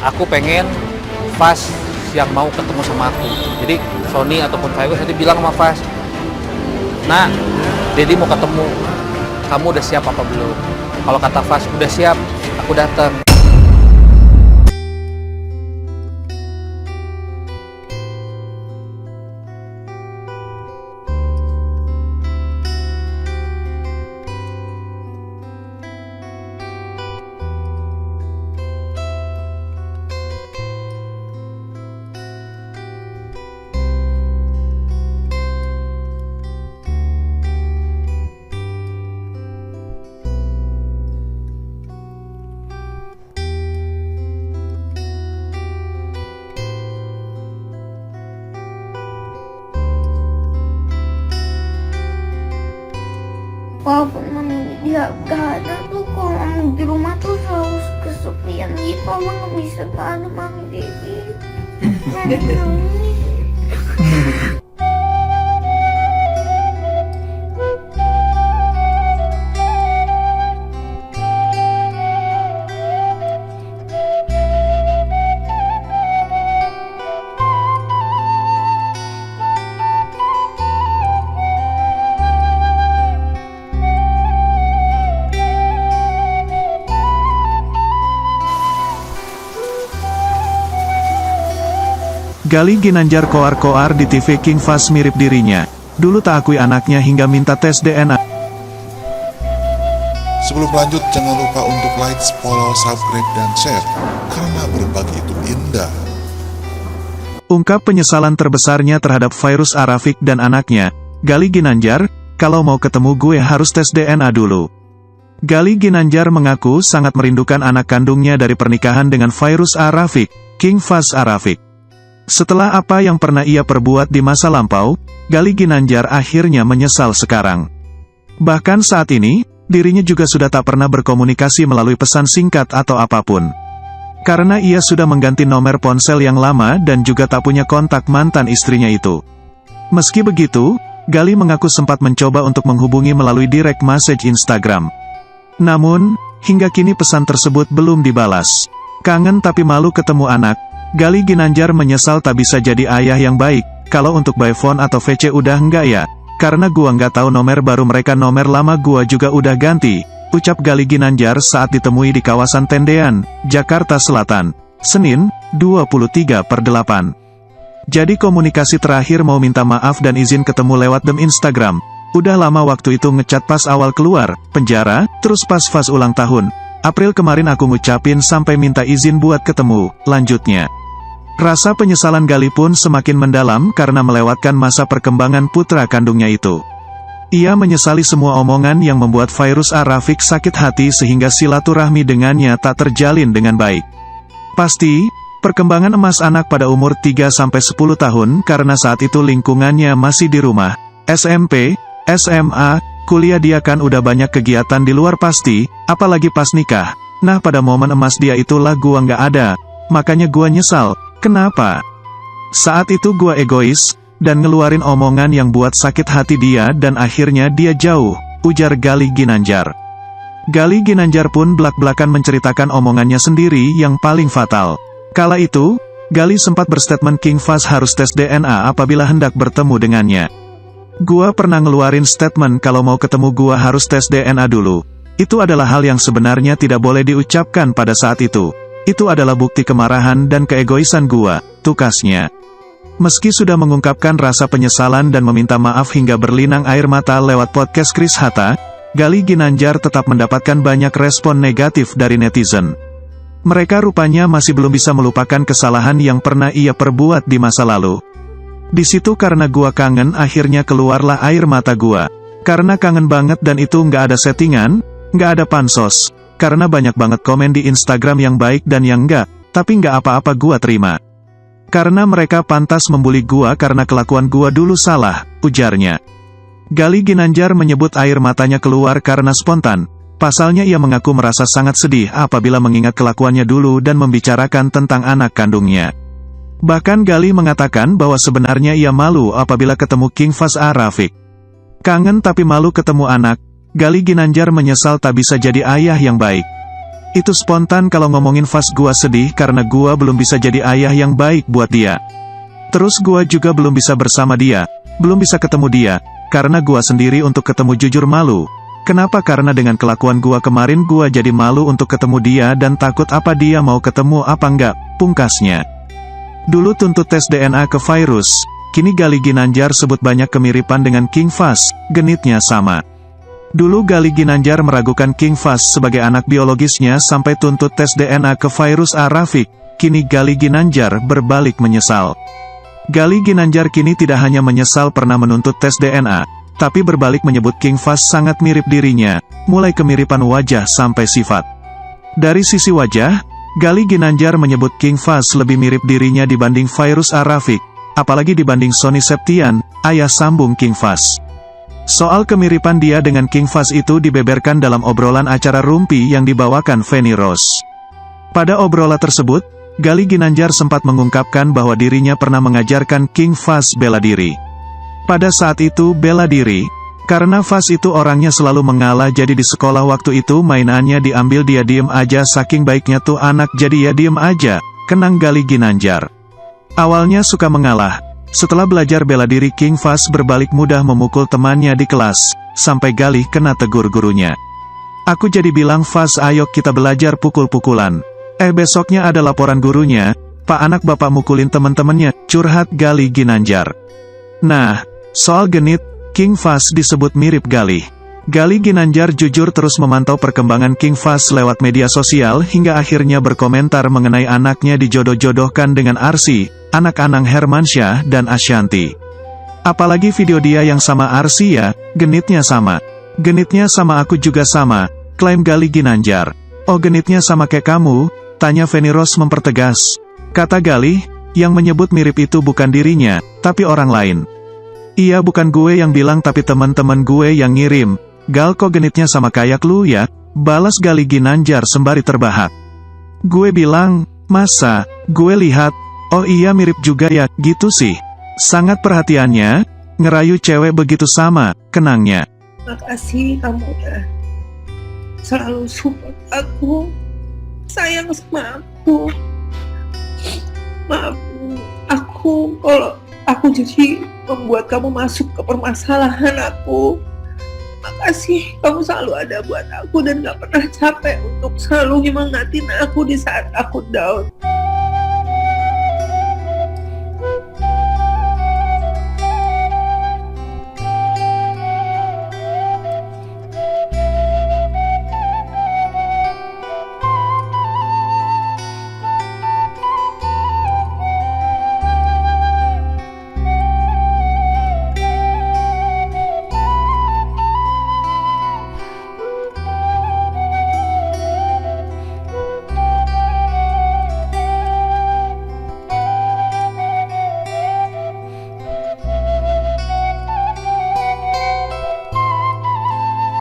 aku pengen Fast yang mau ketemu sama aku. Jadi Sony ataupun Virus nanti bilang sama Fast, nah Dedi mau ketemu, kamu udah siap apa belum? Kalau kata Fast udah siap, aku datang. Walaupun mami dia gak ada tuh, kalau mami di rumah tuh selalu kesepian gitu, mama gak bisa gak ada mami Dedi. Gali Ginanjar koar-koar di TV King Fast mirip dirinya. Dulu tak akui anaknya hingga minta tes DNA. Sebelum lanjut, jangan lupa untuk like, follow, subscribe, dan share. Karena berbagi itu indah. Ungkap penyesalan terbesarnya terhadap Virus Arafik dan anaknya. Gali Ginanjar, kalau mau ketemu gue harus tes DNA dulu. Gali Ginanjar mengaku sangat merindukan anak kandungnya dari pernikahan dengan Virus Arafik, King Fast Arafik. Setelah apa yang pernah ia perbuat di masa lampau, Gali Ginanjar akhirnya menyesal sekarang. Bahkan saat ini, dirinya juga sudah tak pernah berkomunikasi melalui pesan singkat atau apapun. Karena ia sudah mengganti nomor ponsel yang lama dan juga tak punya kontak mantan istrinya itu. Meski begitu, Gali mengaku sempat mencoba untuk menghubungi melalui direct message Instagram. Namun, hingga kini pesan tersebut belum dibalas. Kangen tapi malu ketemu anak, Gali Ginanjar menyesal tak bisa jadi ayah yang baik. Kalau untuk by phone atau VC udah enggak ya, karena gua nggak tahu nomor baru mereka, nomor lama gua juga udah ganti, ucap Gali Ginanjar saat ditemui di kawasan Tendean, Jakarta Selatan, Senin, 23/8. Jadi komunikasi terakhir mau minta maaf dan izin ketemu lewat DM Instagram. Udah lama waktu itu ngechat pas awal keluar penjara, terus pas Fast ulang tahun. April kemarin aku ngucapin sampai minta izin buat ketemu, lanjutnya. Rasa penyesalan Gali pun semakin mendalam karena melewatkan masa perkembangan putra kandungnya itu. Ia menyesali semua omongan yang membuat Virus Arafik sakit hati sehingga silaturahmi dengannya tak terjalin dengan baik. Pasti, perkembangan emas anak pada umur 3-10 tahun karena saat itu lingkungannya masih di rumah, SMP, SMA, kuliah dia kan udah banyak kegiatan di luar pasti, apalagi pas nikah. Nah pada momen emas dia itulah gua nggak ada, makanya gua nyesal. Kenapa? Saat itu gua egois, dan ngeluarin omongan yang buat sakit hati dia dan akhirnya dia jauh, ujar Gali Ginanjar. Gali Ginanjar pun belak-belakan menceritakan omongannya sendiri yang paling fatal. Kala itu, Gali sempat berstatement King Fast harus tes DNA apabila hendak bertemu dengannya. Gua pernah ngeluarin statement kalau mau ketemu gua harus tes DNA dulu. Itu adalah hal yang sebenarnya tidak boleh diucapkan pada saat itu. Itu adalah bukti kemarahan dan keegoisan gua, tukasnya. Meski sudah mengungkapkan rasa penyesalan dan meminta maaf hingga berlinang air mata lewat podcast Chris Hatta, Gali Ginanjar tetap mendapatkan banyak respon negatif dari netizen. Mereka rupanya masih belum bisa melupakan kesalahan yang pernah ia perbuat di masa lalu. Di situ karena gua kangen akhirnya keluarlah air mata gua. Karena kangen banget dan itu nggak ada settingan, nggak ada pansos. Karena banyak banget komen di Instagram yang baik dan yang enggak, tapi nggak apa-apa gua terima. Karena mereka pantas membuli gua karena kelakuan gua dulu salah, ujarnya. Gali Ginanjar menyebut air matanya keluar karena spontan. Pasalnya ia mengaku merasa sangat sedih apabila mengingat kelakuannya dulu dan membicarakan tentang anak kandungnya. Bahkan Gali mengatakan bahwa sebenarnya ia malu apabila ketemu King Fast Arafik. Kangen tapi malu ketemu anak, Gali Ginanjar menyesal tak bisa jadi ayah yang baik. Itu spontan kalau ngomongin Fas, gua sedih karena gua belum bisa jadi ayah yang baik buat dia. Terus gua juga belum bisa bersama dia, belum bisa ketemu dia, karena gua sendiri untuk ketemu jujur malu. Kenapa? Karena dengan kelakuan gua kemarin gua jadi malu untuk ketemu dia dan takut apa dia mau ketemu apa enggak, pungkasnya. Dulu tuntut tes DNA ke Virus, kini Gali Ginanjar sebut banyak kemiripan dengan King Fas, genitnya sama. Dulu Gali Ginanjar meragukan King Fas sebagai anak biologisnya sampai tuntut tes DNA ke Virus Rafiq, kini Gali Ginanjar berbalik menyesal. Gali Ginanjar kini tidak hanya menyesal pernah menuntut tes DNA, tapi berbalik menyebut King Fas sangat mirip dirinya, mulai kemiripan wajah sampai sifat. Dari sisi wajah, Gali Ginanjar menyebut King Fas lebih mirip dirinya dibanding Virus Rafiq, apalagi dibanding Sony Septian, ayah sambung King Fas. Soal kemiripan dia dengan King Fas itu dibeberkan dalam obrolan acara Rumpi yang dibawakan Feni Rose. Pada obrolan tersebut, Gali Ginanjar sempat mengungkapkan bahwa dirinya pernah mengajarkan King Fas bela diri. Pada saat itu bela diri, karena Fas itu orangnya selalu mengalah, jadi di sekolah waktu itu mainannya diambil dia diem aja, saking baiknya tuh anak jadi ya diem aja, kenang Gali Ginanjar. Awalnya suka mengalah. Setelah belajar bela diri, King Fas berbalik mudah memukul temannya di kelas, sampai Gali kena tegur gurunya. Aku jadi bilang, Fas ayo kita belajar pukul-pukulan. Besoknya ada laporan gurunya, Pak anak bapak mukulin teman-temannya, curhat Gali Ginanjar. Nah, soal genit, King Fas disebut mirip Gali. Gali Ginanjar jujur terus memantau perkembangan King Fas lewat media sosial hingga akhirnya berkomentar mengenai anaknya dijodoh-jodohkan dengan Arsy, anak Anang Hermansyah dan Ashanti. Apalagi video dia yang sama Arsy ya, genitnya sama. Genitnya sama aku juga sama, klaim Gali Ginanjar. Oh genitnya sama kayak kamu? Tanya Feni Rose mempertegas. Kata Gali, yang menyebut mirip itu bukan dirinya, tapi orang lain. Iya bukan gue yang bilang tapi teman-teman gue yang ngirim. Gal kok genitnya sama kayak lu ya? Balas Gali Ginanjar sembari terbahak. Gue bilang, masa? Gue lihat, oh iya mirip juga ya, gitu sih. Sangat perhatiannya, ngerayu cewek begitu sama, kenangnya. Makasih kamu udah selalu support aku, sayang sama aku. Maaf, aku kalau aku jadi membuat kamu masuk ke permasalahan aku. Makasih, kamu selalu ada buat aku dan gak pernah capek untuk selalu nyemangatin aku di saat aku down.